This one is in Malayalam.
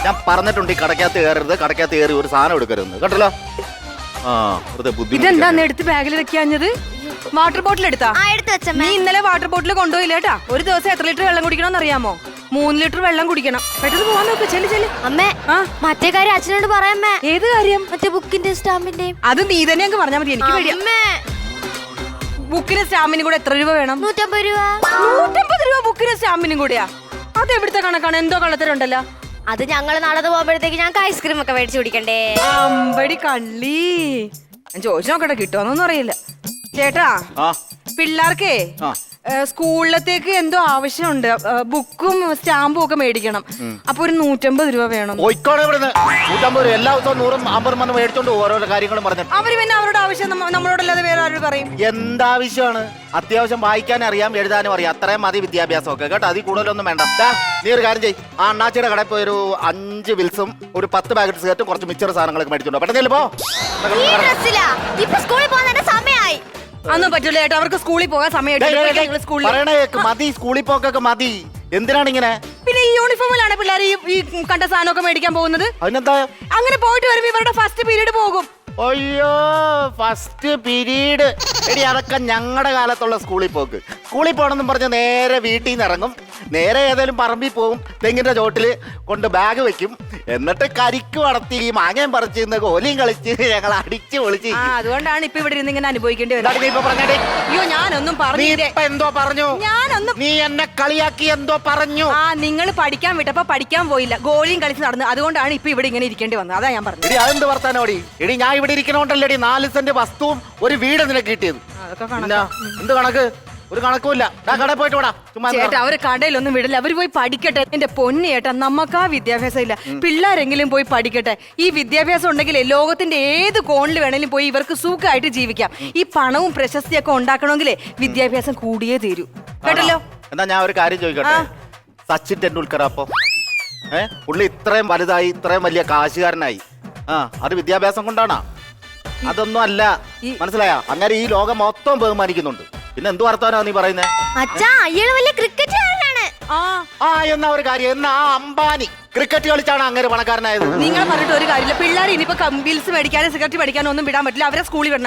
ഞാൻ പറഞ്ഞിട്ടുണ്ട് ഈ കടക്കകത്ത് കയറരുത്, കടക്കകത്ത് കയറി ഒരു സാധനം എടുക്കരുത് കേട്ടല്ലോ. ആ ഇതെന്താന്ന് എടുത്ത് ബാഗിൽ വെക്കാഞ്ഞത്? വാട്ടർ ബോട്ടിൽ എടുത്താ? നീ ഇന്നലെ വാട്ടർ ബോട്ടിൽ കൊണ്ടുപോയില്ല കേട്ടാ. ഒരു ദിവസം എത്ര ലിറ്റർ വെള്ളം കുടിക്കണം അറിയാമോ? 3 ലിറ്റർ വെള്ളം കുടിക്കണം. പെട്ടെന്ന് പോവാൻ നോക്ക്. ചെല്ലു ചെല്ലു. അമ്മേ, മറ്റേ കാര്യം അച്ഛനോട് പറയാമേ. ഏത് കാര്യം? മറ്റേ ബുക്കിന്റെ സ്റ്റാമ്പിന്റെ. അത് നീ തന്നെ അങ്ങ് പറഞ്ഞാൽ മതി. എനിക്ക് പേടിയാ. ബുക്കിന് സ്റ്റാമ്പിനും കൂടെ എത്ര രൂപ വേണം? 150 രൂപ. 150 രൂപ ബുക്കിന് സ്റ്റാമ്പിനും കൂടെയാ? അത് എവിടുത്തെ കണക്കാണ്? എന്തോ കള്ളത്തരുണ്ടല്ലോ. അത് ഞങ്ങള് നാളെ പോകുമ്പോഴത്തേക്ക് ഞങ്ങൾക്ക് ഐസ്ക്രീം ഒക്കെ മേടിച്ചു കുടിക്കണ്ടേ? അമ്പടി കള്ളി. ഞാൻ ചോദിച്ചു നോക്കട്ടെ, കിട്ടുമോന്നൊന്നും അറിയില്ല. ചേട്ടാ, പിള്ളേർക്കേ സ്കൂളിലത്തേക്ക് എന്തോ ആവശ്യമുണ്ട്. ബുക്കും സ്റ്റാമ്പും ഒക്കെ മേടിക്കണം. അപ്പൊ ഒരു 150 രൂപ വേണം. എല്ലാ ദിവസവും 100-50 മേടിച്ചോണ്ട് ഓരോരോ കാര്യങ്ങളും പറഞ്ഞു. അവര് പിന്നെ അവരുടെ ആവശ്യം നമ്മളോടല്ലാതെ വേറെ ആരോട് പറയും? എന്താവശ്യമാണ്? അത്യാവശ്യം വായിക്കാനും അറിയാം, എഴുതാനും അറിയാം. അത്രയും മതി വിദ്യാഭ്യാസം ഒക്കെ കേട്ടോ. അതിൽ കൂടുതലൊന്നും വേണ്ട. നീ ഒരു കാര്യം ചെയ്യ്, ആ അണ്ണാച്ചിയുടെ കടയിൽ പോയി ഒരു 5 വിൽസും ഒരു 10 പാക്കറ്റ് സിഗരറ്റും കുറച്ച് മിച്ചർ സാധനങ്ങളൊക്കെ മേടിച്ചോണ്ടോ. പെട്ടെന്ന് പോ. അതൊന്നും പറ്റില്ല ചേട്ടാ, അവർക്ക് സ്കൂളിൽ പോകാൻ സമയം. മതി, സ്കൂളിൽ പോക്കൊക്കെ മതി. എന്തിനാണ് ഇങ്ങനെ? പിന്നെ ഈ യൂണിഫോമിലാണ് പിള്ളേർ ഈ കണ്ട സാധനമൊക്കെ മേടിക്കാൻ പോകുന്നത്. അതിനെന്താ? അങ്ങനെ പോയിട്ട് വരുമ്പോ ഇവരുടെ ഫസ്റ്റ് പീരീഡ് പോകും. അയ്യോ, ഫസ്റ്റ് പീരീഡ് എടി, അതൊക്കെ ഞങ്ങളുടെ കാലത്തുള്ള സ്കൂളിൽ പോക്ക്. സ്കൂളിൽ പോകണമെന്നും പറഞ്ഞ് നേരെ വീട്ടിൽ നിന്ന് ഇറങ്ങും, നേരെ ഏതായാലും പറമ്പിൽ പോകും, തെങ്ങിന്റെ ചോട്ടിൽ കൊണ്ട് ബാഗ് വെക്കും, എന്നിട്ട് കരിക്ക് വളർത്തി ഈ മാങ്ങയും പറിച്ച് കോലിയും കളിച്ച് ഞങ്ങൾ അടിച്ച് പൊളിച്ച്. അതുകൊണ്ടാണ് ഇപ്പൊ ഇവിടെ ഇരുന്ന് ഇങ്ങനെ അനുഭവിക്കേണ്ടി വരുന്നത്. അയ്യോ, ഞാനൊന്നും എന്തോ പറഞ്ഞു? നീ എന്നെ കളിയാക്കി എന്തോ പറഞ്ഞു. നിങ്ങൾ പഠിക്കാൻ വിട്ടപ്പോ പഠിക്കാൻ പോയില്ല, ഗോളിയും കളിച്ച് നടന്നു. അതുകൊണ്ടാണ് ഇപ്പൊ ഇവിടെ ഇങ്ങനെ ഇരിക്കേണ്ടി വന്നത്. അതാ ഞാൻ പറഞ്ഞത്. അതെന്ത് വർത്താനോടി എടി, ഞാൻ ഇവിടെ ഇരിക്കണോണ്ടല്ലേ 4 സെന്റ് വസ്തുവും ഒരു വീട് നിനക്ക് കിട്ടിയത്. എന്ത് കണക്ക്? ഒരു കണക്കുമില്ല. കടയിൽ പോയിട്ട് വിടാ. ചേട്ടാ, അവര് കടയിലൊന്നും വിടില്ല. അവര് പോയി പഠിക്കട്ടെ. എന്റെ പൊന്നു ചേട്ടാ, നമുക്ക് ആ വിദ്യാഭ്യാസം ഇല്ല. പിള്ളേരെങ്കിലും പോയി പഠിക്കട്ടെ. ഈ വിദ്യാഭ്യാസം ഉണ്ടെങ്കിൽ ലോകത്തിന്റെ ഏത് കോണിൽ വേണേലും പോയി ഇവർക്ക് സുഖമായിട്ട് ജീവിക്കാം. ഈ പണവും പ്രശസ്തിയൊക്കെ ഉണ്ടാക്കണമെങ്കിലേ വിദ്യാഭ്യാസം കൂടിയേ തീരൂ. കേട്ടല്ലോ? എന്നാ ഞാൻ ഒരു കാര്യം ചോദിക്കട്ടെ. സച്ചിൻ ടെണ്ടുൽക്കർ അപ്പൊ പുള്ളി ഇത്രയും വലുതായി, ഇത്രയും വലിയ കാശുകാരനായി, അത് വിദ്യാഭ്യാസം കൊണ്ടാണോ? അതൊന്നും അല്ല. മനസ്സിലായ? അങ്ങനെ ഈ ലോകം മൊത്തം ബഹുമാനിക്കുന്നുണ്ട്. പിന്നെ എന്ത് വർത്താനാ നീ പറയുന്നേ? എന്നാ ഒരു കാര്യം, എന്നാ അംബാനി ക്രിക്കറ്റ് കളിച്ചാണ് അങ്ങനെ പണക്കാരനായത്. നിങ്ങൾ പറഞ്ഞിട്ട് ഒരു കാര്യമില്ല. പിള്ളേർ ഇനിയിപ്പോ ബിൽസ് മേടിക്കാനും സിഗരറ്റ് മേടിക്കാനും ഒന്നും വിടാൻ പറ്റില്ല. അവരെ സ്കൂളിൽ വിടണം.